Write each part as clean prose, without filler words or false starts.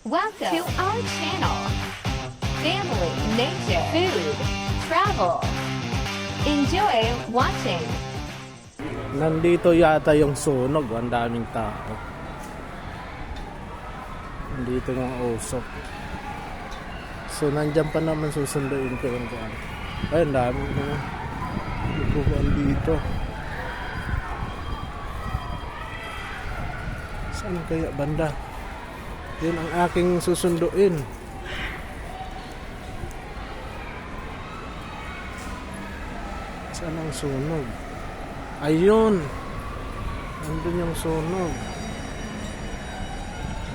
Welcome to our channel. Family, nature, food, travel. Enjoy watching. Nandito yata yung sunog. Ang daming tao. Nandito yung usok. So nandyan pa naman susunduin ko yung kuwan. Ay, ang dami mga lukuhan dito. Saan kaya banda? Yun ang aking susunduin. Saan ang sunog? Ayun. Nandun yung sunog.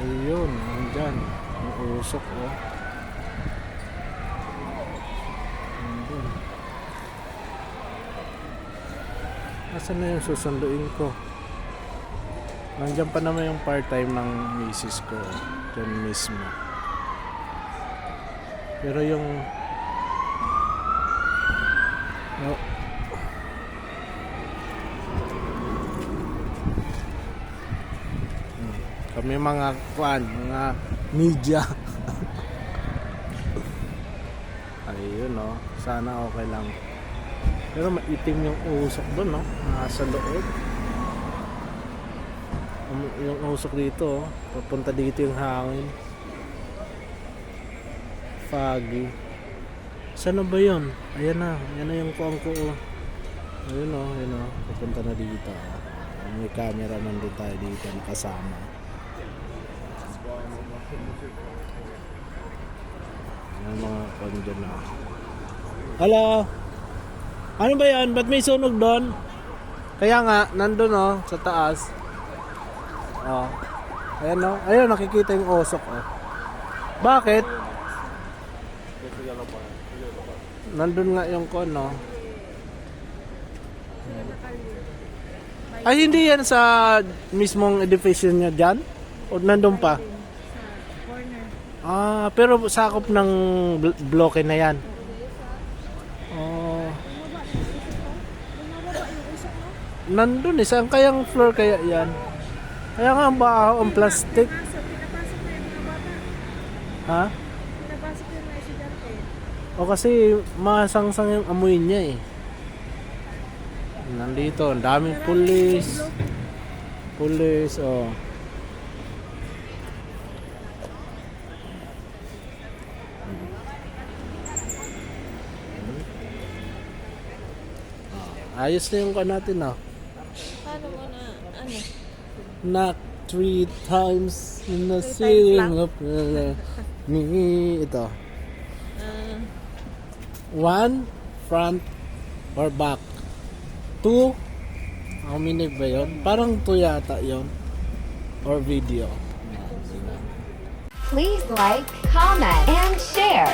Ayun, nandyan. Yung usok, oh. Nandun. Nasaan na yung susunduin ko? Nandiyan pa naman yung part-time ng misis ko. Diyan mismo. Pero yung... Oh. Kami mga kwan, mga media. Ayun, no. Sana okay lang. Pero maitim yung usok doon, no. Nasa loob. Yung usok dito, papunta dito yung hangin. Foggy. Saan na ba yun? Ayan na yung kuwang ko. Ayun o, papunta na dito. May camera man din tayo dito nakasama. Ayan mga kuwan dyan na. Hello? Ano ba yan? Ba't may sunog doon? Kaya nga, nandun o, sa taas. Oh. Ayan no. Ayun nakikita yung usok oh. Bakit? Nandun nga yung kon no. Ay hindi yan sa mismong edifice niya diyan? O nandun pa? Ah, pero sakop ng bloke na yan. Oh. Nandun eh. Saan kayang floor kaya yan? Kaya nga ang baho, ang plastic. Pinapasok na yung mga bata. Ha? Pinapasok yung mga estudyante. O kasi masangsang yung amoy niya eh. Nandito, ang daming pulis. Pulis, oh. Ayos na yung ka natin ah. Paano mo na, ano? Knock 3 times in the ceiling of me. Ito. 1 front or back. 2 how many ba yun? Parang 2 yata yun. Or video. Please like, comment, and share.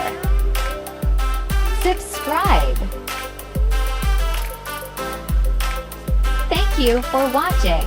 Subscribe. Thank you for watching.